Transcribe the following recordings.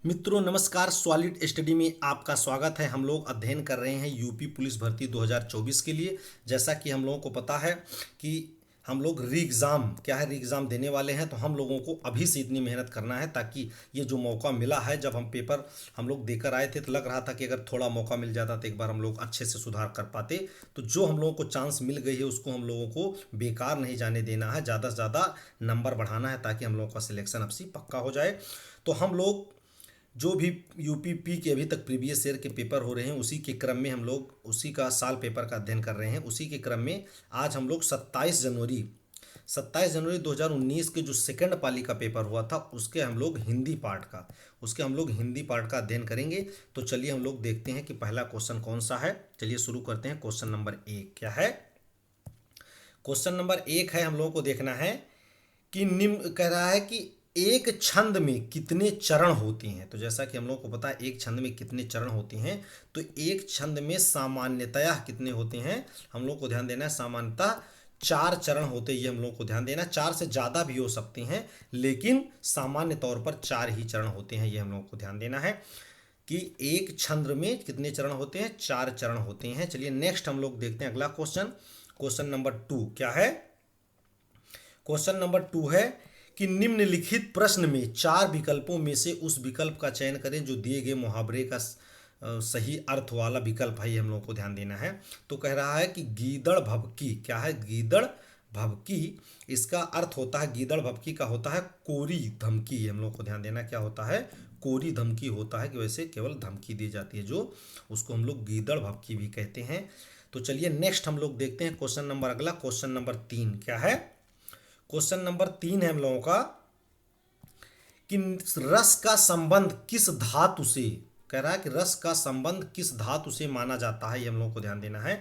मित्रों नमस्कार। Solid study में आपका स्वागत है। हम लोग अध्ययन कर रहे हैं यूपी पुलिस भर्ती 2024 के लिए। जैसा कि हम लोगों को पता है कि हम लोग री एग्ज़ाम देने वाले हैं, तो हम लोगों को अभी से इतनी मेहनत करना है ताकि ये जो मौका मिला है, जब हम पेपर हम लोग देकर आए थे तो लग रहा था कि अगर थोड़ा मौका मिल जाता तो एक बार हम लोग अच्छे से सुधार कर पाते। तो जो हम लोगों को चांस मिल गई है उसको हम लोगों को बेकार नहीं जाने देना है, ज़्यादा से ज़्यादा नंबर बढ़ाना है ताकि हम लोगों का सिलेक्शन अब से पक्का हो जाए। तो हम लोग जो भी यूपीपी के अभी तक प्रीवियस ईयर के पेपर हो रहे हैं उसी के क्रम में हम लोग उसी का साल पेपर का अध्ययन कर रहे हैं। उसी के क्रम में आज हम लोग 27 जनवरी 2019 के जो सेकंड पाली का पेपर हुआ था उसके हम लोग हिंदी पार्ट का अध्ययन करेंगे। तो चलिए हम लोग देखते हैं कि पहला क्वेश्चन कौन सा है। चलिए शुरू करते हैं। क्वेश्चन नंबर 1 क्या है। क्वेश्चन नंबर 1 है, हम लोगों को देखना है कि निम्न कह रहा है कि एक छंद में कितने चरण होते हैं। तो जैसा कि हम लोग को पता है एक छंद में कितने चरण होते हैं, तो एक छंद में सामान्यतया कितने होते हैं, हम लोग को ध्यान देना है। सामान्यतः 4 चरण होते हैं, ये हम लोग को ध्यान देना। 4 से ज़्यादा भी हो सकते हैं, लेकिन सामान्य तौर पर 4 ही चरण होते हैं, ये हम लोग को ध्यान देना है कि एक छंद में कितने चरण होते हैं, 4 चरण होते हैं। चलिए नेक्स्ट हम लोग देखते हैं अगला क्वेश्चन। क्वेश्चन नंबर 2 क्या है। क्वेश्चन नंबर 2 है कि निम्नलिखित प्रश्न में 4 विकल्पों में से उस विकल्प का चयन करें जो दिए गए मुहावरे का सही अर्थ वाला विकल्प है, ये हम लोग को ध्यान देना है। तो कह रहा है कि गीदड़ भभकी क्या है। गीदड़ भभकी, इसका अर्थ होता है, गीदड़ भभकी का होता है कोरी धमकी। ये हम लोग को ध्यान देना क्या होता है, कोरी धमकी होता है कि वैसे केवल धमकी दी जाती है, जो उसको हम लोग गीदड़ भभकी भी कहते हैं। तो चलिए नेक्स्ट हम लोग देखते हैं क्वेश्चन नंबर अगला। क्वेश्चन नंबर 3 क्या है। क्वेश्चन नंबर 3 है हम लोगों का कि रस का संबंध किस धातु से, कह रहा है कि रस का संबंध किस धातु से माना जाता है, ये हम लोगों को ध्यान देना है।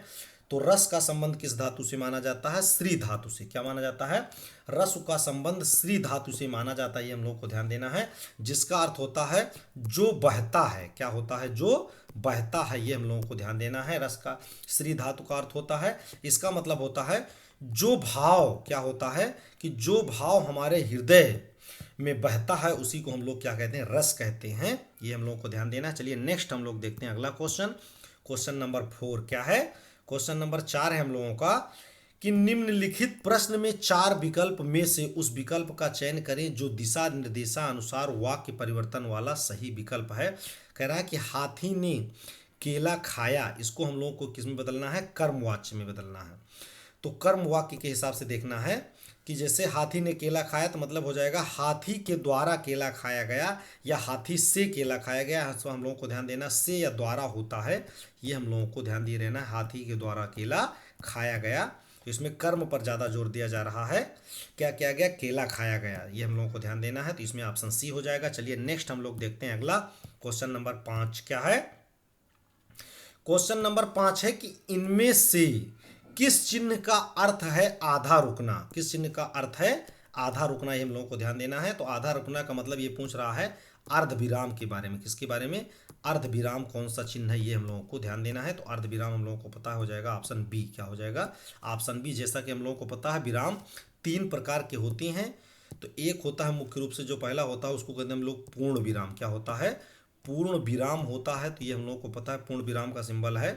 तो रस का संबंध किस धातु से माना जाता है, श्री धातु से। क्या माना जाता है, रस का संबंध श्री धातु से माना जाता है, ये हम लोग को ध्यान देना है। जिसका अर्थ होता है जो बहता है। क्या होता है, जो बहता है, ये हम लोगों को ध्यान देना है। रस का श्री धातु का अर्थ होता है, इसका मतलब होता है जो भाव, क्या होता है कि जो भाव हमारे हृदय में बहता है उसी को हम लोग क्या कहते हैं, रस कहते हैं। ये हम लोग को ध्यान देना है। चलिए नेक्स्ट हम लोग देखते हैं अगला क्वेश्चन। क्वेश्चन नंबर 4 क्या है। क्वेश्चन नंबर 4 है हम लोगों का कि निम्नलिखित प्रश्न में 4 विकल्प में से उस विकल्प का चयन करें जो दिशा निर्देशानुसार वाक्य परिवर्तन वाला सही विकल्प है। कह रहा है कि हाथी ने केला खाया, इसको हम लोग को किस में बदलना है, कर्मवाच्य में बदलना है। तो कर्म वाक्य के हिसाब से देखना है कि जैसे हाथी ने केला खाया तो मतलब हो जाएगा हाथी के द्वारा केला खाया गया, या हाथी से केला खाया गया। तो हम लोगों को ध्यान देना से या द्वारा होता है, ये हम लोगों को ध्यान दिए रहना है। हाथी के द्वारा केला खाया गया, तो इसमें कर्म पर ज़्यादा जोर दिया जा रहा है। क्या किया गया, केला खाया गया, ये हम लोगों को ध्यान देना है। तो इसमें ऑप्शन सी हो जाएगा। चलिए नेक्स्ट हम लोग देखते हैं अगला। क्वेश्चन नंबर 5 क्या है। क्वेश्चन नंबर 5 है कि इनमें से किस चिन्ह का अर्थ है आधा रुकना। किस चिन्ह का अर्थ है आधा रुकना, ये हम लोगों को ध्यान देना है। तो आधा रुकना का मतलब ये पूछ रहा है अर्ध विराम के बारे में। किसके बारे में, अर्ध विराम कौन सा चिन्ह है, ये हम लोगों को ध्यान देना है। तो अर्ध विराम हम लोगों को पता हो जाएगा ऑप्शन बी। क्या हो जाएगा, ऑप्शन बी। जैसा कि हम लोगों को पता है विराम 3 प्रकार के होते हैं। तो एक होता है मुख्य रूप से जो पहला होता है उसको कहते हैं हम लोग पूर्ण विराम। क्या होता है, पूर्ण विराम होता है। तो ये हम लोग को पता है पूर्ण विराम का सिंबल है,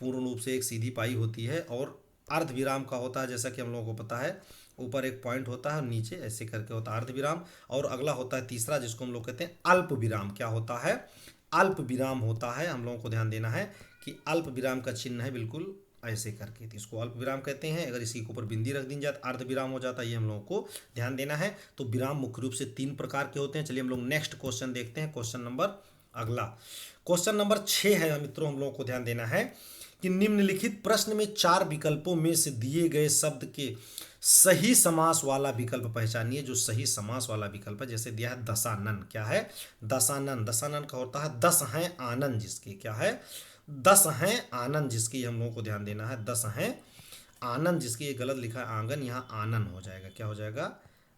पूर्ण रूप से एक सीधी पाई होती है। और अर्ध विराम का होता है, जैसा कि हम लोगों को पता है ऊपर एक पॉइंट होता है और नीचे ऐसे करके होता है अर्ध विराम। और अगला होता है तीसरा, जिसको हम लोग कहते हैं अल्प विराम। क्या होता है, अल्प विराम होता है। हम लोगों को ध्यान देना है कि अल्प विराम का चिन्ह है बिल्कुल ऐसे करके, तो इसको अल्प विराम कहते हैं। अगर इसी के ऊपर बिंदी रख दी जाए तो अर्ध विराम हो जाता है, ये हम लोगों को ध्यान देना है। तो विराम मुख्य रूप से 3 प्रकार के होते हैं। चलिए हम लोग नेक्स्ट क्वेश्चन देखते हैं। क्वेश्चन नंबर अगला क्वेश्चन नंबर 6 है मित्रों, हम लोगों को ध्यान देना है कि निम्नलिखित प्रश्न में 4 विकल्पों में से दिए गए शब्द के सही समास वाला विकल्प पहचानिए। जो सही समास वाला विकल्प है, जैसे दिया है दशानन। क्या है, दशानन। दशानन का होता है 10 हैं आनंद जिसके। क्या है, 10 हैं आनंद जिसकी, हम लोगों को ध्यान देना है। 10 हैं आनंद जिसकी, ये गलत लिखा है आंगन, यहाँ आनंद हो जाएगा। क्या हो जाएगा,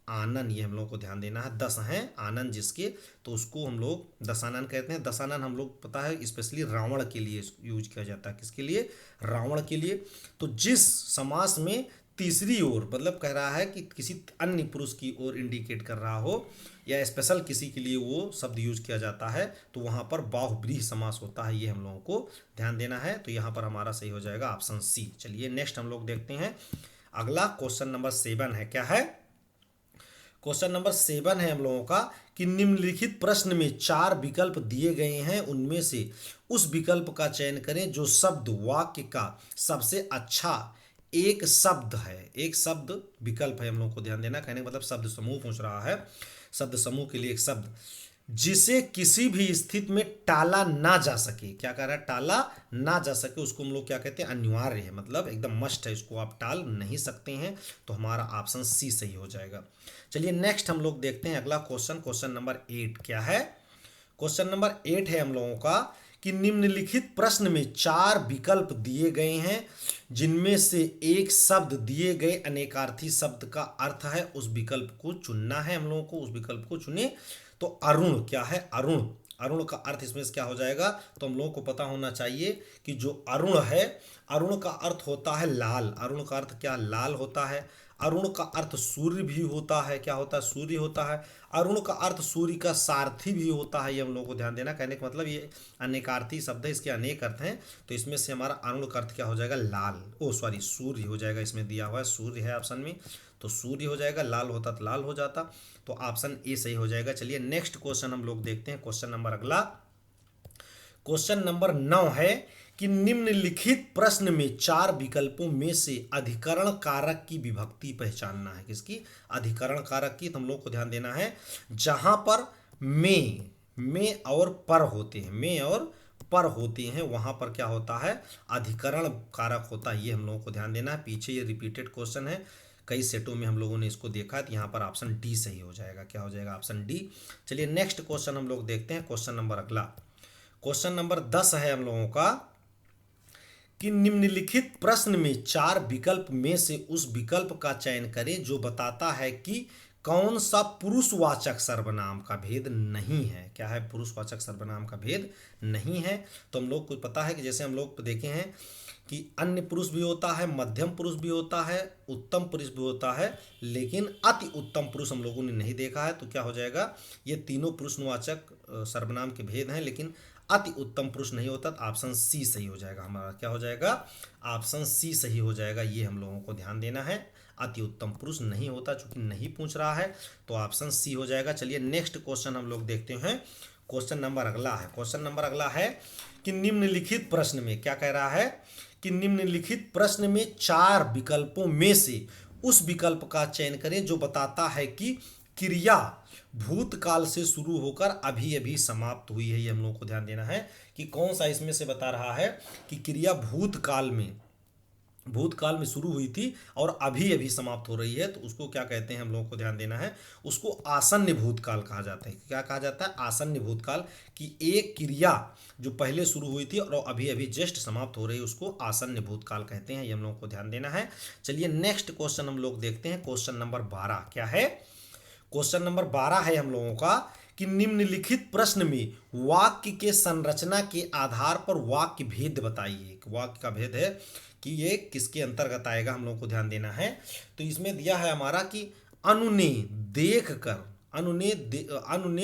आनन, ये हम लोग को ध्यान देना है। 10 हैं आनंद जिसके, तो उसको हम लोग दशानन कहते हैं। दशानन हम लोग पता है स्पेशली रावण के लिए यूज किया जाता है। किसके लिए, रावण के लिए। तो जिस समास में तीसरी ओर, मतलब कह रहा है कि किसी अन्य पुरुष की ओर इंडिकेट कर रहा हो या स्पेशल किसी के लिए वो शब्द यूज किया जाता है, तो वहाँ पर बाहुव्रीहि समास होता है। ये हम लोगों को ध्यान देना है। तो यहाँ पर हमारा सही हो जाएगा ऑप्शन सी। चलिए नेक्स्ट हम लोग देखते हैं। अगला क्वेश्चन नंबर 7 है, क्या है? क्वेश्चन नंबर 7 है हम लोगों का कि निम्नलिखित प्रश्न में 4 विकल्प दिए गए हैं, उनमें से उस विकल्प का चयन करें जो शब्द वाक्य का सबसे अच्छा एक शब्द है। एक शब्द विकल्प है, हम लोग को ध्यान देना। कहने का मतलब शब्द समूह पूछ रहा है, शब्द समूह के लिए एक शब्द जिसे किसी भी स्थिति में टाला ना जा सके। क्या कह रहा है? टाला ना जा सके, उसको हम लोग क्या कहते हैं? अनिवार्य है, मतलब एकदम मस्ट है, इसको आप टाल नहीं सकते हैं। तो हमारा ऑप्शन सी सही हो जाएगा। चलिए नेक्स्ट हम लोग देखते हैं अगला क्वेश्चन। क्वेश्चन नंबर 8 क्या है? क्वेश्चन नंबर 8 है हम लोगों का कि निम्नलिखित प्रश्न में 4 विकल्प दिए गए हैं, जिनमें से एक शब्द दिए गए अनेकार्थी शब्द का अर्थ है। उस विकल्प को चुनना है हम लोगों को, उस विकल्प को चुने। तो अरुण क्या है? अरुण, अरुण का अर्थ इसमें से क्या हो जाएगा? तो हम लोगों को पता होना चाहिए कि जो अरुण है, अरुण का अर्थ होता है लाल। अरुण का अर्थ क्या? लाल होता है। अरुण का अर्थ सूर्य भी होता है। क्या होता है? सूर्य होता है। अरुण का अर्थ सूर्य का सारथी भी होता है। ये हम लोगों को ध्यान देना। कहने का मतलब ये अनेकार्थी शब्द है, इसके अनेक अर्थ हैं। तो इसमें से हमारा अरुण का अर्थ क्या हो जाएगा? लाल। ओ सॉरी, सूर्य हो जाएगा। इसमें दिया हुआ है सूर्य है ऑप्शन में, तो सूर्य हो जाएगा। लाल होता तो लाल हो जाता, तो ऑप्शन ए सही हो जाएगा। चलिए नेक्स्ट क्वेश्चन हम लोग देखते हैं। क्वेश्चन नंबर अगला, क्वेश्चन नंबर 9 है कि निम्नलिखित प्रश्न में 4 विकल्पों में से अधिकरण कारक की विभक्ति पहचानना है। किसकी? अधिकरण कारक की। तो हम लोग को ध्यान देना है, जहां पर में और पर होते हैं, में और पर होते हैं, वहां पर क्या होता है? अधिकरण कारक होता है। ये हम लोगों को ध्यान देना है। पीछे ये रिपीटेड क्वेश्चन है, कई सेटों में हम लोगों ने इसको देखा, तो यहाँ पर ऑप्शन डी सही हो जाएगा। क्या हो जाएगा? Option D. चलिए नेक्स्ट क्वेश्चन हम लोग देखते हैं। क्वेश्चन नंबर अगला, क्वेश्चन नंबर 10 है हम लोगों का कि निम्नलिखित प्रश्न में 4 विकल्प में से उस विकल्प का चयन करें जो बताता है कि कौन सा पुरुषवाचक सर्वनाम का भेद नहीं है। क्या है? पुरुषवाचक सर्वनाम का भेद नहीं है। तो हम लोग को पता है कि जैसे हम लोग देखे हैं कि अन्य पुरुष भी होता है, मध्यम पुरुष भी होता है, उत्तम पुरुष भी होता है, लेकिन अति उत्तम पुरुष हम लोगों ने नहीं देखा है। तो क्या हो जाएगा? ये तीनों पुरुषवाचक सर्वनाम के भेद हैं, लेकिन अति उत्तम पुरुष नहीं होता। तो ऑप्शन सी सही हो जाएगा हमारा। क्या हो जाएगा? ऑप्शन सी सही हो जाएगा। ये हम लोगों को ध्यान देना है, अति उत्तम पुरुष नहीं होता, चूंकि नहीं पूछ रहा है, तो ऑप्शन सी हो जाएगा। चलिए नेक्स्ट क्वेश्चन हम लोग देखते हैं। क्वेश्चन नंबर अगला है, क्वेश्चन नंबर अगला है कि निम्नलिखित प्रश्न में क्या कह रहा है कि निम्नलिखित प्रश्न में 4 विकल्पों में से उस विकल्प का चयन करें जो बताता है कि क्रिया भूतकाल से शुरू होकर अभी अभी समाप्त हुई है। ये हम लोगों को ध्यान देना है कि कौन सा इसमें से बता रहा है कि क्रिया भूतकाल में शुरू हुई थी और अभी अभी समाप्त हो रही है। तो उसको क्या कहते हैं हम लोगों को ध्यान देना है, उसको आसन्न भूतकाल कहा जाता है। क्या कहा जाता है? आसन्न भूतकाल। कि एक क्रिया जो पहले शुरू हुई थी और अभी अभी जस्ट समाप्त हो रही है, उसको आसन्न भूतकाल कहते हैं। ये हम लोगों को ध्यान देना है। चलिए नेक्स्ट क्वेश्चन हम लोग देखते हैं। क्वेश्चन नंबर 12 क्या है? क्वेश्चन नंबर 12 है हम लोगों का कि निम्नलिखित प्रश्न में वाक्य के संरचना के आधार पर वाक्य भेद बताइए। वाक्य का भेद है कि ये किसके अंतर्गत आएगा, हम लोगों को ध्यान देना है। तो इसमें दिया है हमारा कि अनु ने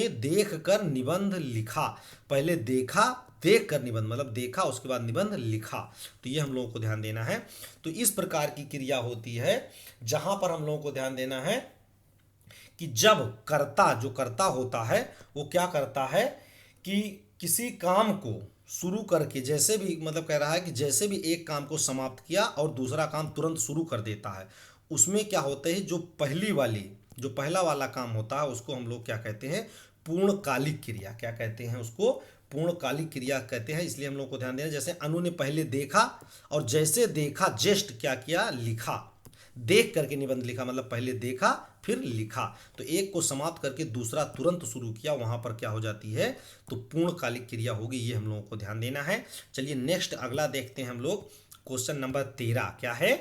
देख कर निबंध लिखा। पहले देखा, देख कर निबंध, मतलब देखा उसके बाद निबंध लिखा। तो ये हम लोगों को ध्यान देना है। तो इस प्रकार की क्रिया होती है जहां पर हम लोगों को ध्यान देना है कि जब कर्ता, जो कर्ता होता है, वो क्या करता है कि किसी काम को शुरू करके, जैसे भी, मतलब कह रहा है कि जैसे भी एक काम को समाप्त किया और दूसरा काम तुरंत शुरू कर देता है, उसमें क्या होते हैं, जो पहला वाला काम होता है उसको हम लोग क्या कहते हैं? पूर्णकालिक क्रिया। क्या कहते हैं उसको? पूर्णकालिक क्रिया कहते हैं। इसलिए हम लोग को ध्यान देना, जैसे अनु ने पहले देखा और जैसे देखा जस्ट क्या किया? लिखा। देख करके निबंध लिखा, मतलब पहले देखा फिर लिखा। तो एक को समाप्त करके दूसरा तुरंत शुरू किया, वहां पर क्या हो जाती है? तो पूर्णकालिक क्रिया होगी। ये हम लोगों को ध्यान देना है। चलिए नेक्स्ट अगला देखते हैं हम लोग। क्वेश्चन नंबर 13 क्या है?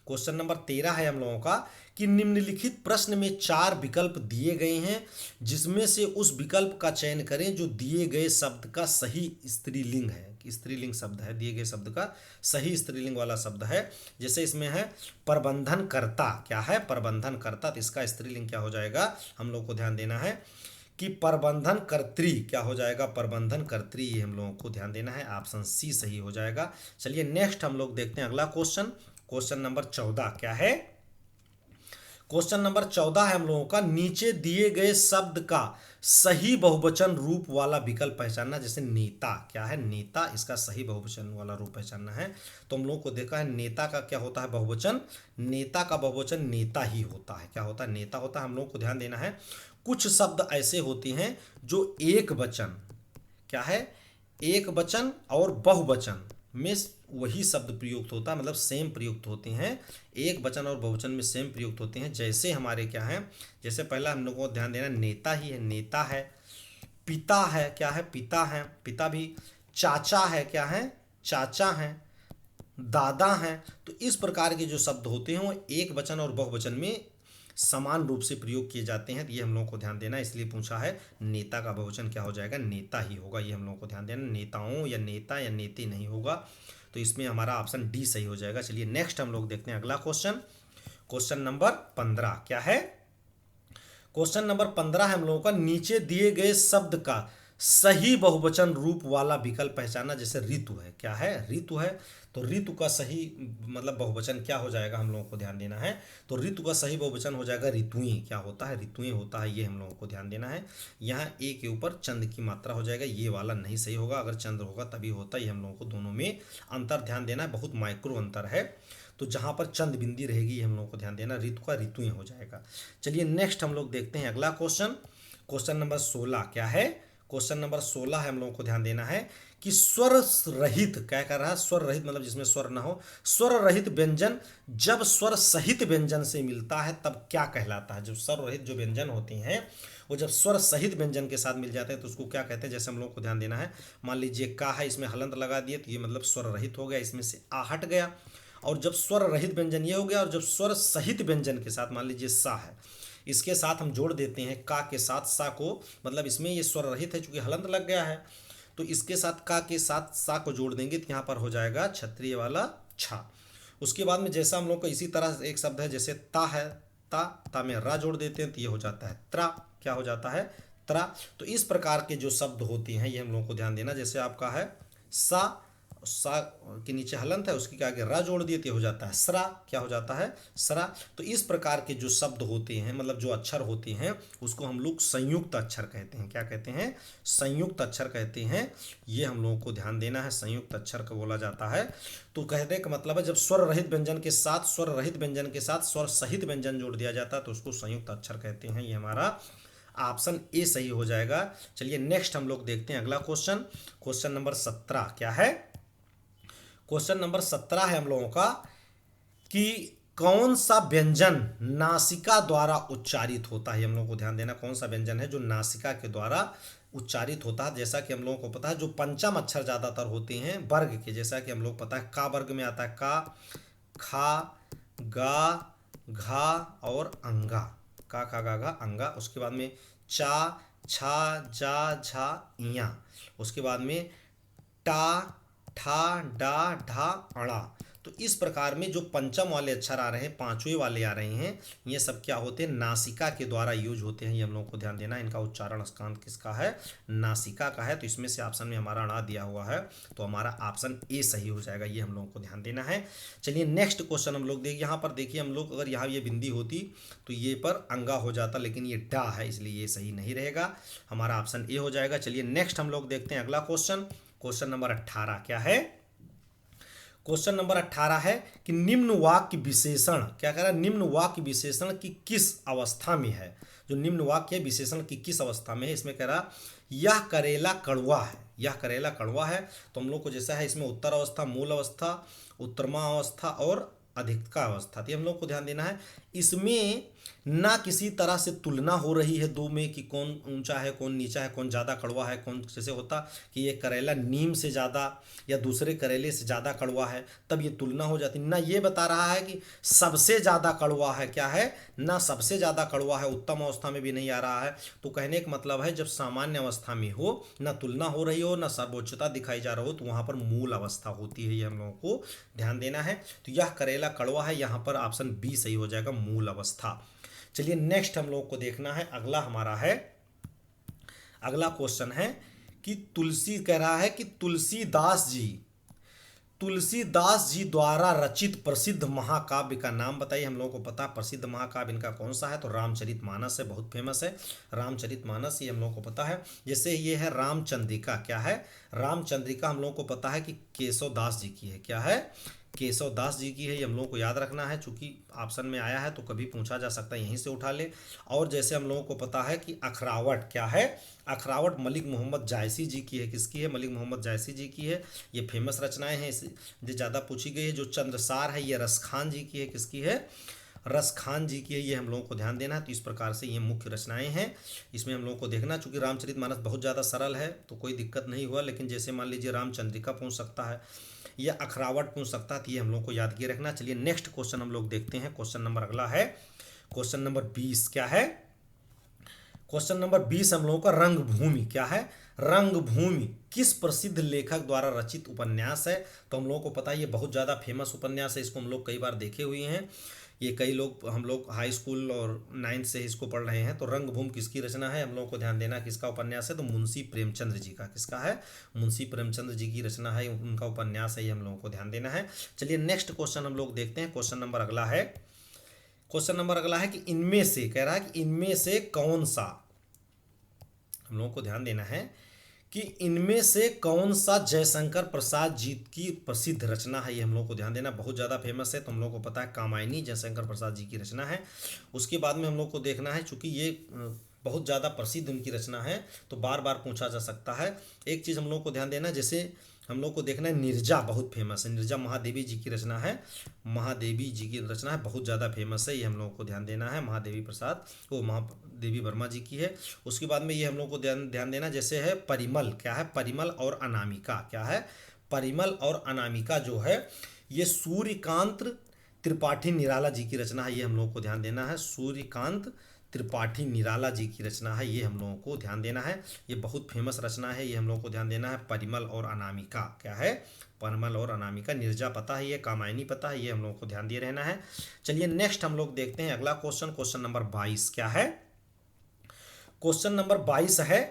क्वेश्चन नंबर 13 है हम लोगों का कि निम्नलिखित प्रश्न में 4 विकल्प दिए गए हैं, जिसमें से उस विकल्प का चयन करें जो दिए गए शब्द का सही स्त्रीलिंग है। स्त्रीलिंग शब्द है, दिए गए शब्द का सही स्त्रीलिंग वाला शब्द है। जैसे इसमें है प्रबंधनकर्ता, क्या है प्रबंधनकर्ता, तो इसका स्त्रीलिंग क्या हो जाएगा हम लोग को ध्यान देना है कि प्रबंधनकर्त्री, क्या हो जाएगा प्रबंधनकर्त्री, ये हम लोगों को ध्यान देना है, ऑप्शन सी सही हो जाएगा। चलिए नेक्स्ट हम लोग देखते हैं अगला क्वेश्चन, क्वेश्चन नंबर 14 क्या है, क्वेश्चन नंबर 14 है हम लोगों का, नीचे दिए गए शब्द का सही बहुवचन रूप वाला विकल्प पहचानना। जैसे नेता, क्या है नेता, इसका सही बहुवचन वाला रूप पहचानना है। तो हम लोग को देखा है नेता का क्या होता है बहुवचन, नेता का बहुवचन नेता ही होता है, क्या होता है नेता होता है। हम लोग को ध्यान देना है कुछ शब्द ऐसे होते हैं जो एक वचन, क्या है एक वचन और बहुवचन में वही शब्द प्रयुक्त होता है, मतलब सेम प्रयुक्त होते हैं, एक वचन और बहुवचन में सेम प्रयुक्त होते हैं। जैसे हमारे क्या है, जैसे पहला हम लोगों को ध्यान देना नेता ही है, नेता है, पिता है, क्या है पिता है, पिता भी, चाचा है, क्या है चाचा है, दादा है। तो इस प्रकार के जो शब्द होते हैं वो एक वचन और बहुवचन में समान रूप से प्रयोग किए जाते हैं। तो ये हम लोगों को ध्यान देना है, इसलिए पूछा है नेता का बहुवचन क्या हो जाएगा, नेता ही होगा। ये हम लोगों को ध्यान देना, नेताओं या नेता या नेती नहीं होगा। तो इसमें हमारा ऑप्शन डी सही हो जाएगा। चलिए नेक्स्ट हम लोग देखते हैं अगला क्वेश्चन, क्वेश्चन नंबर 15 क्या है, क्वेश्चन नंबर 15 है हम लोगों का, नीचे दिए गए शब्द का सही बहुवचन रूप वाला विकल्प पहचाना। जैसे ऋतु है, क्या है ऋतु है, तो ऋतु का सही मतलब बहुवचन क्या हो जाएगा हम लोगों को ध्यान देना है। तो ऋतु का सही बहुवचन हो जाएगा ऋतुएं, क्या होता है ऋतुएं होता है, ये हम लोगों को ध्यान देना है। यहाँ ए के ऊपर चंद की मात्रा हो जाएगा, ये वाला नहीं सही होगा, अगर चंद्र होगा तभी होता है। ये हम लोगों को दोनों में अंतर ध्यान देना है, बहुत माइक्रो अंतर है। तो जहाँ पर चंद बिंदी रहेगी ये हम लोगों को ध्यान देना, ऋतु का ऋतुएं हो जाएगा। चलिए नेक्स्ट हम लोग देखते हैं अगला क्वेश्चन, क्वेश्चन नंबर 16 क्या है, क्वेश्चन नंबर 16 है हम लोगों को ध्यान देना है कि स्वर रहित, क्या कर रहा है स्वर रहित मतलब जिसमें स्वर ना हो, स्वर रहित व्यंजन जब स्वर सहित व्यंजन से मिलता है तब क्या कहलाता है। जब स्वर रहित जो व्यंजन होते हैं वो जब स्वर सहित व्यंजन के साथ मिल जाते हैं तो उसको क्या कहते हैं। जैसे हम लोग को ध्यान देना है, मान लीजिए का है, इसमें हलंत लगा दिए तो ये मतलब स्वर रहित हो गया, इसमें से आ हट गया। और जब स्वर रहित व्यंजन ये हो गया, और जब स्वर सहित व्यंजन के साथ मान लीजिए सा है, इसके साथ हम जोड़ देते हैं का के साथ सा को, मतलब इसमें ये स्वर रहित है चूंकि हलंत लग गया है, तो इसके साथ का के साथ सा को जोड़ देंगे तो यहाँ पर हो जाएगा क्षत्रिय वाला छा। उसके बाद में जैसा हम लोग को इसी तरह एक शब्द है, जैसे ता है, ता में रा जोड़ देते हैं तो ये हो जाता है त्रा, क्या हो जाता है त्रा। तो इस प्रकार के जो शब्द होते हैं ये हम लोग को ध्यान देना। जैसे आपका है सा, सा के नीचे हलंत है, उसके आगे रा जोड़ दिए तो हो जाता है सरा, क्या हो जाता है सरा। तो इस प्रकार के जो शब्द होते हैं मतलब जो अक्षर होते हैं उसको हम लोग संयुक्त अक्षर कहते हैं, क्या कहते हैं संयुक्त अक्षर कहते हैं। ये हम लोगों को ध्यान देना है, संयुक्त अक्षर का बोला जाता है। तो कहने का मतलब है जब स्वर रहित व्यंजन के साथ स्वर रहित व्यंजन के साथ स्वर सहित व्यंजन जोड़ दिया जाता है तो उसको संयुक्त अक्षर कहते हैं। ये हमारा ऑप्शन ए सही हो जाएगा। चलिए नेक्स्ट हम लोग देखते हैं अगला क्वेश्चन, क्वेश्चन नंबर 17 क्या है, क्वेश्चन नंबर 17 है हम लोगों का कि कौन सा व्यंजन नासिका द्वारा उच्चारित होता है। हम लोगों को ध्यान देना कौन सा व्यंजन है जो नासिका के द्वारा उच्चारित होता है। जैसा कि हम लोगों को पता है जो पंचम अक्षर ज़्यादातर होते हैं वर्ग के, जैसा कि हम लोग पता है का वर्ग में आता है का, खा, गा, घा और अंगा, का खा गा घा अंगा। उसके बाद में चा, छा, जा, झा, इया। उसके बाद में टा, ठा, डा, ढा, अड़ा। तो इस प्रकार में जो पंचम वाले अक्षर आ रहे हैं, पांचवें वाले आ रहे हैं, ये सब क्या होते हैं नासिका के द्वारा यूज होते हैं। ये हम लोगों को ध्यान देना है, इनका उच्चारण स्थान किसका है नासिका का है। तो इसमें से ऑप्शन में हमारा अड़ा दिया हुआ है तो हमारा ऑप्शन ए सही हो जाएगा। ये हम लोगों को ध्यान देना है। चलिए नेक्स्ट क्वेश्चन हम लोग देखिए, यहाँ पर देखिए हम लोग अगर यहाँ ये बिंदी होती तो ये पर अंगा हो जाता, लेकिन ये डा है इसलिए ये सही नहीं रहेगा, हमारा ऑप्शन ए हो जाएगा। चलिए नेक्स्ट हम लोग देखते हैं अगला क्वेश्चन, क्वेश्चन नंबर 18 क्या है, क्वेश्चन नंबर 18 है कि निम्न वाक्य विशेषण, क्या कह रहा है निम्न वाक्य विशेषण की किस अवस्था में है। जो निम्न वाक्य है विशेषण की किस अवस्था में है, इसमें कह रहा यह करेला कड़वा है, यह करेला कड़वा है। तो हम लोग को जैसा है इसमें उत्तर अवस्था, मूल अवस्था, उत्तरमा अवस्था और अधिकता अवस्था। तो हम लोग को ध्यान देना है इसमें ना किसी तरह से तुलना हो रही है दो में कि कौन ऊंचा है कौन नीचा है, कौन ज़्यादा कड़वा है, कौन जैसे होता कि ये करेला नीम से ज़्यादा या दूसरे करेले से ज़्यादा कड़वा है, तब ये तुलना हो जाती। ना ये बता रहा है कि सबसे ज़्यादा कड़वा है, क्या है, ना सबसे ज़्यादा कड़वा है, उत्तम अवस्था में भी नहीं आ रहा है। तो कहने का मतलब है जब सामान्य अवस्था में हो, ना तुलना हो रही हो, ना सर्वोच्चता दिखाई जा रहा हो, तो वहाँ पर मूल अवस्था होती है। ये हम लोगों को ध्यान देना है। तो यह करेला कड़वा है, यहाँ पर ऑप्शन बी सही हो जाएगा, मूल अवस्था। चलिए नेक्स्ट हम लोग को देखना है, अगला हमारा है, अगला क्वेश्चन है कि तुलसी कह रहा है कि तुलसीदास जी द्वारा रचित प्रसिद्ध महाकाव्य का नाम बताइए। हम लोगों को पता प्रसिद्ध महाकाव्य इनका कौन सा है, तो रामचरितमानस है, बहुत फेमस है रामचरितमानस, ये हम लोगों को पता है। जैसे ये है रामचंद्रिका, क्या है, रामचंद्रिका हम लोगों को पता है कि केशव दास जी की है, क्या है, केशव दास जी की है, ये हम लोगों को याद रखना है, चूंकि ऑप्शन में आया है तो कभी पूछा जा सकता है, यहीं से उठा ले। और जैसे हम लोगों को पता है कि अखरावट, क्या है, अखरावट मलिक मोहम्मद जायसी जी की है, किसकी है, मलिक मोहम्मद जायसी जी की है, ये फेमस रचनाएं हैं, इसे जो ज़्यादा पूछी गई है। जो चंद्रसार है ये रस खान जी की है, किसकी है, रस खान जी की है, ये हम लोगों को ध्यान देना है। तो इस प्रकार से ये मुख्य रचनाएं हैं, इसमें हम लोगों को देखना, चूंकि रामचरितमानस बहुत ज़्यादा सरल है तो कोई दिक्कत नहीं हुआ, लेकिन जैसे मान लीजिए रामचंद्रिका पूछ सकता है या अखरावट पूछ सकता है, तो ये हम लोग को याद किए रखना। चलिए नेक्स्ट क्वेश्चन हम लोग देखते हैं, क्वेश्चन नंबर अगला है क्वेश्चन नंबर 20, क्या है, क्वेश्चन नंबर 20 हम लोगों का रंगभूमि, क्या है, रंगभूमि किस प्रसिद्ध लेखक द्वारा रचित उपन्यास है। तो हम लोगों को पता है ये बहुत ज़्यादा फेमस उपन्यास है, इसको हम लोग कई बार देखे हुए हैं, ये कई लोग, हम लोग हाई स्कूल और 9th से इसको पढ़ रहे हैं। तो रंगभूमि किसकी रचना है, हम लोगों को ध्यान देना किसका उपन्यास है, तो मुंशी प्रेमचंद्र जी का, किसका है, मुंशी प्रेमचंद्र जी की रचना है, उनका उपन्यास है, ये हम लोगों को ध्यान देना है। चलिए नेक्स्ट क्वेश्चन हम लोग देखते हैं, क्वेश्चन नंबर अगला है, क्वेश्चन नंबर अगला है कि इनमें से, कह रहा है कि इनमें से कौन सा, हम लोगों को ध्यान देना है कि इनमें से कौन सा जयशंकर प्रसाद जी की प्रसिद्ध रचना है, ये हम लोग को ध्यान देना, बहुत ज़्यादा फेमस है। तो हम लोग को पता है कामायनी जयशंकर प्रसाद जी की रचना है। उसके बाद में हम लोग को देखना है, चूंकि ये बहुत ज़्यादा प्रसिद्ध उनकी रचना है तो बार बार पूछा जा सकता है। एक चीज़ हम लोग को ध्यान देना, जैसे हम लोग को देखना है नीरजा, बहुत फेमस है, नीरजा महादेवी जी की रचना है, महादेवी जी की रचना है, बहुत ज़्यादा फेमस है, ये हम लोगों को ध्यान देना है, महादेवी प्रसाद वो महादेवी वर्मा जी की है। उसके बाद में ये हम लोग को ध्यान देना, जैसे है परिमल, क्या है, परिमल और अनामिका, क्या है, परिमल और अनामिका जो है ये सूर्यकांत त्रिपाठी निराला जी की रचना है, ये हम लोग को ध्यान देना है, सूर्यकांत त्रिपाठी निराला जी की रचना है, ये हम लोगों को ध्यान देना है, ये बहुत फेमस रचना है, ये हम लोगों को ध्यान देना है। परिमल और अनामिका, क्या है, परिमल और अनामिका, नीरजा पता है, ये कामायनी पता है, ये हम लोगों को ध्यान दिए रहना है। चलिए नेक्स्ट हम लोग देखते हैं अगला क्वेश्चन, क्वेश्चन नंबर 22, क्या है, क्वेश्चन नंबर 22 है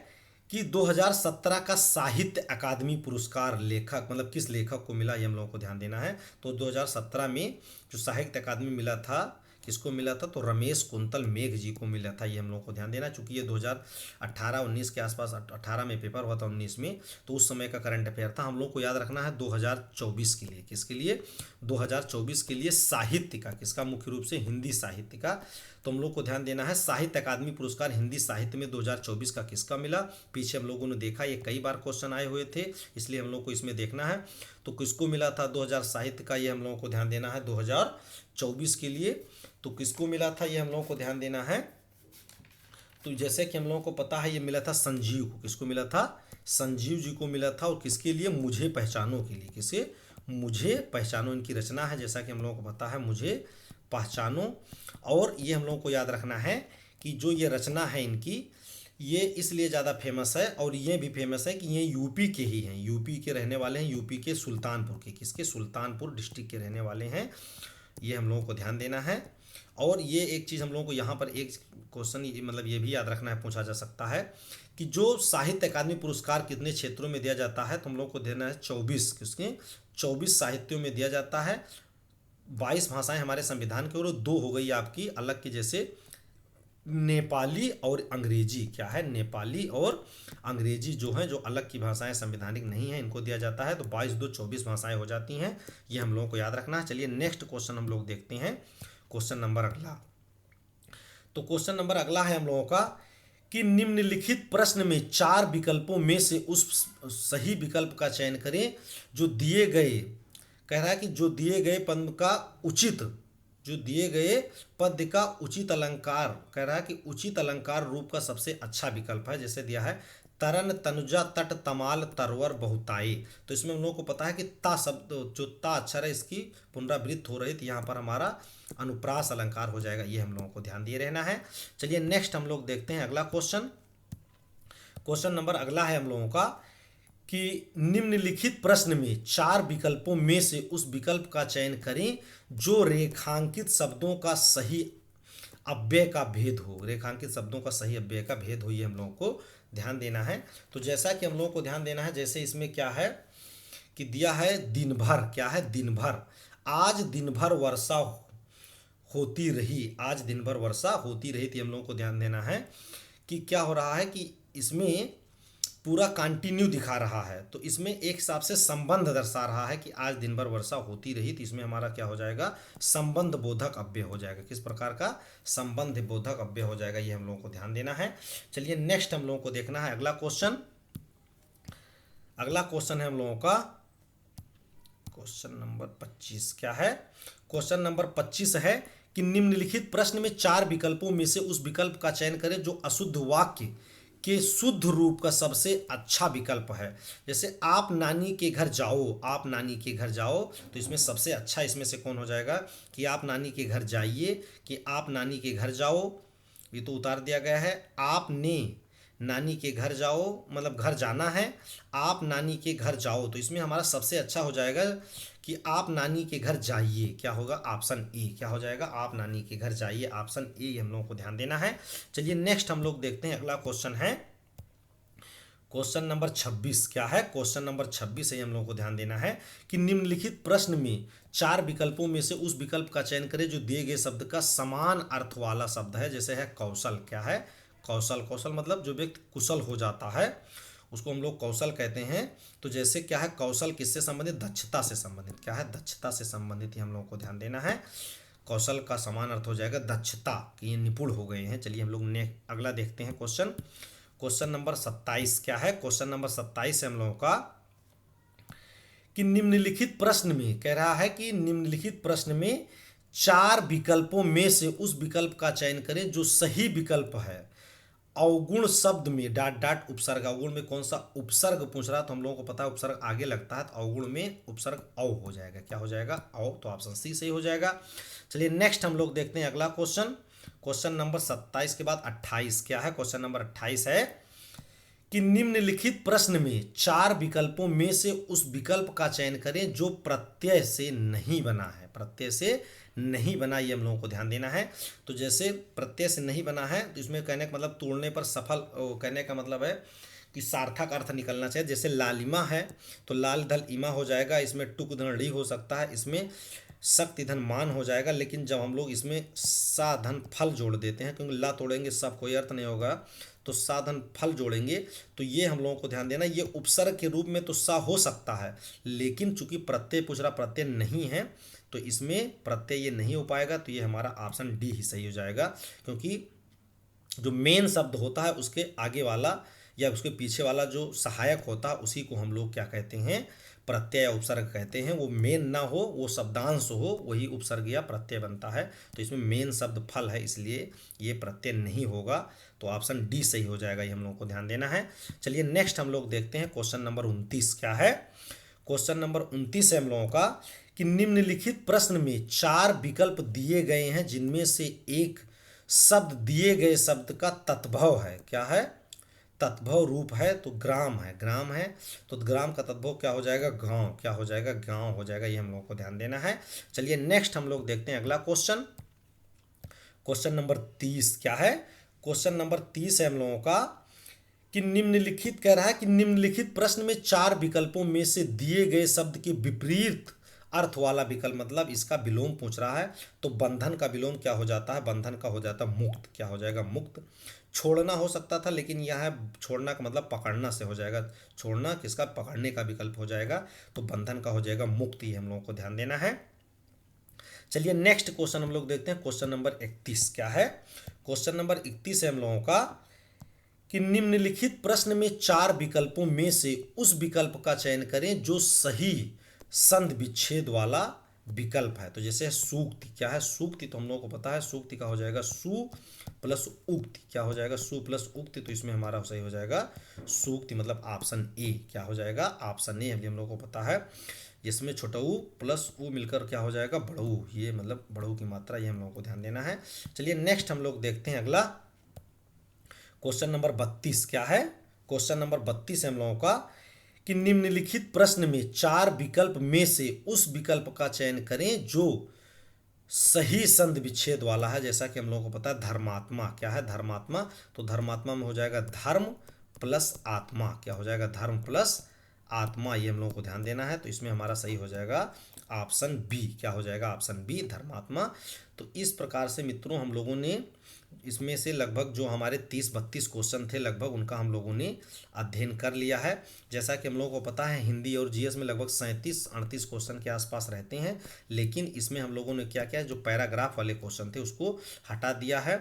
कि 2017 का साहित्य अकादमी पुरस्कार लेखक, मतलब किस लेखक को मिला, ये हम लोगों को ध्यान देना है। तो 2017 में जो साहित्य अकादमी मिला था, किसको मिला था, तो रमेश कुंतल मेघ जी को मिला था, ये हम लोग को ध्यान देना, चूंकि ये 2018-19 के आसपास, 18 में पेपर हुआ था, 19 में, तो उस समय का करंट अफेयर था। हम लोग को याद रखना है 2024 के लिए, किसके लिए, 2024 के लिए साहित्य का, किसका, मुख्य रूप से हिंदी साहित्य का। तो हम लोग को ध्यान देना है साहित्य अकादमी पुरस्कार हिंदी साहित्य में 2024 का किसका मिला। पीछे हम लोगों ने देखा, ये कई बार क्वेश्चन आए हुए थे, इसलिए हम लोग को इसमें देखना है। तो किसको मिला था 2000 साहित्य का, ये हम लोगों को ध्यान देना है 2024 के लिए। तो किसको मिला था, ये हम लोगों को ध्यान देना है। तो जैसे कि हम लोगों को पता है ये मिला था संजीव को, किसको मिला था, संजीव जी को मिला था। और किसके लिए, मुझे पहचानो के लिए, किसे, मुझे पहचानो इनकी रचना है, जैसा कि हम लोगों को पता है मुझे पहचानो। और ये हम लोगों को याद रखना है कि जो ये रचना है इनकी, ये इसलिए ज़्यादा फेमस है, और ये भी फेमस है कि ये यूपी के ही हैं, यूपी के रहने वाले हैं, यूपी के सुल्तानपुर के, किसके, सुल्तानपुर डिस्ट्रिक्ट के रहने वाले हैं, ये हम लोगों को ध्यान देना है। और ये एक चीज़ हम लोगों को यहाँ पर एक क्वेश्चन, मतलब ये भी याद रखना है, पूछा जा सकता है कि जो साहित्य अकादमी पुरस्कार कितने क्षेत्रों में दिया जाता है। तो हम लोग को देना है 24, किसके, 24 साहित्यों में दिया जाता है। 22 भाषाएं हमारे संविधान की, और 2 हो गई आपकी अलग की, जैसे नेपाली और अंग्रेजी, क्या है, नेपाली और अंग्रेजी जो हैं, जो अलग की भाषाएं संवैधानिक नहीं हैं, इनको दिया जाता है। तो 22-2-24 भाषाएं हो जाती हैं, ये हम लोगों को याद रखना है। चलिए नेक्स्ट क्वेश्चन हम लोग देखते हैं, क्वेश्चन नंबर अगला। तो क्वेश्चन नंबर अगला है हम लोगों का कि निम्नलिखित प्रश्न में 4 विकल्पों में से उस सही विकल्प का चयन करें जो दिए गए, कह रहा है कि जो दिए गए पद का उचित जो दिए गए पद्य का उचित अलंकार, कह रहा है कि उचित अलंकार रूप का सबसे अच्छा विकल्प है। जैसे दिया है तरन तनुजा तट तमाल तरवर बहुताई, तो इसमें हम लोगों को पता है कि ता शब्द, जो ता अक्षर है इसकी पुनरावृत्ति हो रही थी, यहाँ पर हमारा अनुप्रास अलंकार हो जाएगा। ये हम लोगों को ध्यान दिए रहना है। चलिए नेक्स्ट हम लोग देखते हैं अगला क्वेश्चन। क्वेश्चन नंबर अगला है हम लोगों का कि निम्नलिखित प्रश्न में 4 विकल्पों में से उस विकल्प का चयन करें जो रेखांकित शब्दों का सही अव्यय का भेद हो। रेखांकित शब्दों का सही अव्यय का भेद हो, ये हम लोगों को ध्यान देना है। तो जैसा कि हम लोगों को ध्यान देना है, जैसे इसमें क्या है कि दिया है दिन भर, क्या है दिन भर, आज दिन भर वर्षा होती रही, आज दिन भर वर्षा होती रही थी। हम लोगों को ध्यान देना है कि क्या हो रहा है कि इसमें पूरा कंटिन्यू दिखा रहा है, तो इसमें एक हिसाब से संबंध दर्शा रहा है कि आज दिन भर वर्षा होती रही, तो इसमें हमारा क्या हो जाएगा, संबंध बोधक अव्यय हो जाएगा। किस प्रकार का संबंध बोधक अव्यय हो जाएगा, ये हम लोगों को ध्यान देना है। चलिए नेक्स्ट हम लोगों को देखना है अगला क्वेश्चन। अगला क्वेश्चन है हम लोगों का क्वेश्चन नंबर 25। क्या है, क्वेश्चन नंबर 25 है कि निम्नलिखित प्रश्न में 4 विकल्पों में से उस विकल्प का चयन करें जो अशुद्ध वाक्य के शुद्ध रूप का सबसे अच्छा विकल्प है। जैसे आप नानी के घर जाओ, आप नानी के घर जाओ, तो इसमें सबसे अच्छा इसमें से कौन हो जाएगा कि आप नानी के घर जाइए, कि आप नानी के घर जाओ, ये तो उतार दिया गया है। आपने नानी के घर जाओ मतलब घर जाना है, आप नानी के घर जाओ, तो इसमें हमारा सबसे अच्छा हो जाएगा कि आप नानी के घर जाइए। क्या होगा, ऑप्शन ए, क्या हो जाएगा, आप नानी के घर जाइए, ऑप्शन ए, हम लोगों को ध्यान देना है। चलिए नेक्स्ट हम लोग देखते हैं अगला क्वेश्चन है क्वेश्चन नंबर 26। क्या है, क्वेश्चन नंबर 26 है, हम लोगों को ध्यान देना है कि निम्नलिखित प्रश्न में 4 विकल्पों में से उस विकल्प का चयन करें जो दिए गए शब्द का समान अर्थ वाला शब्द है। जैसे है कौशल, क्या है कौशल, कौशल मतलब जो व्यक्ति कुशल हो जाता है उसको हम लोग कौशल कहते हैं। तो जैसे क्या है कौशल किससे संबंधित, दक्षता से संबंधित, क्या है दक्षता से संबंधित, ही हम लोगों को ध्यान देना है। कौशल का समान अर्थ हो जाएगा दक्षता, कि ये निपुण हो गए हैं। चलिए हम लोग अगला देखते हैं क्वेश्चन। Question number 27। क्या है, क्वेश्चन नंबर 27 है हम लोगों का कि निम्नलिखित प्रश्न में, कह रहा है कि निम्नलिखित प्रश्न में 4 विकल्पों में से उस विकल्प का चयन करें जो सही विकल्प है। अवगुण शब्द में डाट डाट उपसर्ग, अवगुण में कौन सा उपसर्ग पूछ रहा है, तो हम लोगों को पता है उपसर्ग आगे लगता है, तो अवगुण में उपसर्ग औ हो जाएगा। क्या हो जाएगा, औ, तो ऑप्शन सी सही हो जाएगा। चलिए नेक्स्ट हम लोग देखते हैं अगला क्वेश्चन। क्वेश्चन नंबर 27 के बाद 28। क्या है, क्वेश्चन नंबर 28 है कि निम्नलिखित प्रश्न में 4 विकल्पों में से उस विकल्प का चयन करें जो प्रत्यय से नहीं बना है। प्रत्यय से नहीं बना, ये हम लोगों को ध्यान देना है। तो जैसे प्रत्यय से नहीं बना है, तो इसमें कहने का मतलब तोड़ने पर सफल, कहने का मतलब है कि सार्थक अर्थ निकलना चाहिए। जैसे लालिमा है तो लाल धल इमा हो जाएगा, इसमें टुक धन ड़ी हो सकता है, इसमें शक्ति धन मान हो जाएगा। लेकिन जब हम लोग इसमें सा धन फल जोड़ देते हैं, क्योंकि ला तोड़ेंगे सब कोई अर्थ नहीं होगा, तो सा धन फल जोड़ेंगे, तो ये हम लोगों को ध्यान देना। ये उपसर्ग के रूप में तो सा हो सकता है, लेकिन चूंकि प्रत्यय पूछ रहा, प्रत्यय नहीं है, तो इसमें प्रत्यय ये नहीं हो पाएगा। तो ये हमारा ऑप्शन डी ही सही हो जाएगा, क्योंकि जो मेन शब्द होता है उसके आगे वाला या उसके पीछे वाला जो सहायक होता है उसी को हम लोग क्या कहते हैं, प्रत्यय या उपसर्ग कहते हैं। वो मेन ना हो, वो शब्दांश हो, वही उपसर्ग या प्रत्यय बनता है। तो इसमें मेन शब्द फल है, इसलिए ये प्रत्यय नहीं होगा, तो ऑप्शन डी सही हो जाएगा, ये हम लोग को ध्यान देना है। चलिए नेक्स्ट हम लोग देखते हैं क्वेश्चन नंबर 29। क्या है, क्वेश्चन नंबर 29 है हम लोगों का कि निम्नलिखित प्रश्न में 4 विकल्प दिए गए हैं जिनमें से एक शब्द दिए गए शब्द का तत्भव है। क्या है, तत्भव रूप है, तो ग्राम है, ग्राम है, तो ग्राम का तत्भव क्या हो जाएगा, गांव, क्या हो जाएगा, गांव हो जाएगा, ये हम लोगों को ध्यान देना है। चलिए नेक्स्ट हम लोग देखते हैं अगला क्वेश्चन। Question number 30। क्या है, क्वेश्चन नंबर 30 है हम लोगों का कि निम्नलिखित, कह रहा है कि निम्नलिखित प्रश्न में 4 विकल्पों में से दिए गए शब्द के विपरीत अर्थ वाला विकल्प, मतलब इसका विलोम पूछ रहा है। तो बंधन का विलोम क्या हो जाता है, बंधन का हो जाता है मुक्त, क्या हो जाएगा, मुक्त। छोड़ना हो सकता था, लेकिन यह छोड़ना का मतलब पकड़ना से हो जाएगा, छोड़ना किसका, पकड़ने का विकल्प हो जाएगा, तो बंधन का हो जाएगा मुक्त, ये हम लोगों को ध्यान देना है। चलिए नेक्स्ट क्वेश्चन हम लोग देखते हैं क्वेश्चन नंबर 31। क्या है, क्वेश्चन नंबर 31 है हम लोगों का कि निम्नलिखित प्रश्न में 4 विकल्पों में से उस विकल्प का चयन करें जो सही संधि विच्छेद वाला विकल्प है। तो जैसे सूक्ति, क्या है सूक्ति, तो हम लोगों को पता है सूक्ति का हो जाएगा सु प्लस उक्ति, क्या हो जाएगा सु प्लस उक्ति, तो इसमें हमारा सही हो जाएगा सूक्ति, मतलब ऑप्शन ए, क्या हो जाएगा ऑप्शन ए हम लोगों को पता है, जिसमें छोटा ऊ प्लस ऊ मिलकर क्या हो जाएगा बड़ऊ, ये मतलब बड़ऊ की मात्रा, ये हम लोगों को ध्यान देना है। चलिए नेक्स्ट हम लोग देखते हैं अगला क्वेश्चन नंबर 32 क्या है। क्वेश्चन नंबर 32 है हम लोगों का कि निम्नलिखित प्रश्न में 4 विकल्प में से उस विकल्प का चयन करें जो सही संधि विच्छेद वाला है। जैसा कि हम लोगों को पता है धर्मात्मा, क्या है धर्मात्मा, तो धर्मात्मा में हो जाएगा धर्म प्लस आत्मा, क्या हो जाएगा धर्म प्लस आत्मा, ये हम लोगों को ध्यान देना है। तो इसमें हमारा सही हो जाएगा ऑप्शन बी, क्या हो जाएगा ऑप्शन बी धर्मात्मा। तो इस प्रकार से मित्रों हम लोगों ने इसमें से लगभग जो हमारे 30-32 क्वेश्चन थे लगभग उनका हम लोगों ने अध्ययन कर लिया है। जैसा कि हम लोगों को पता है हिंदी और जीएस में लगभग 37-38 क्वेश्चन के आसपास रहते हैं, लेकिन इसमें हम लोगों ने क्या किया, जो पैराग्राफ वाले क्वेश्चन थे उसको हटा दिया है,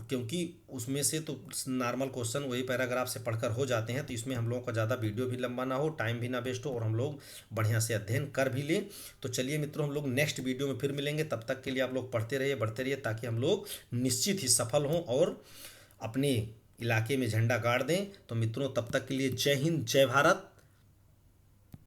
क्योंकि उसमें से तो नॉर्मल क्वेश्चन वही पैराग्राफ से पढ़कर हो जाते हैं। तो इसमें हम लोगों का ज़्यादा वीडियो भी लंबा ना हो, टाइम भी ना वेस्ट हो और हम लोग बढ़िया से अध्ययन कर भी लें। तो चलिए मित्रों हम लोग नेक्स्ट वीडियो में फिर मिलेंगे, तब तक के लिए आप लोग पढ़ते रहिए बढ़ते रहिए, ताकि हम लोग निश्चित ही सफल हों और अपने इलाके में झंडा गाड़ दें। तो मित्रों तब तक के लिए जय हिंद जय भारत।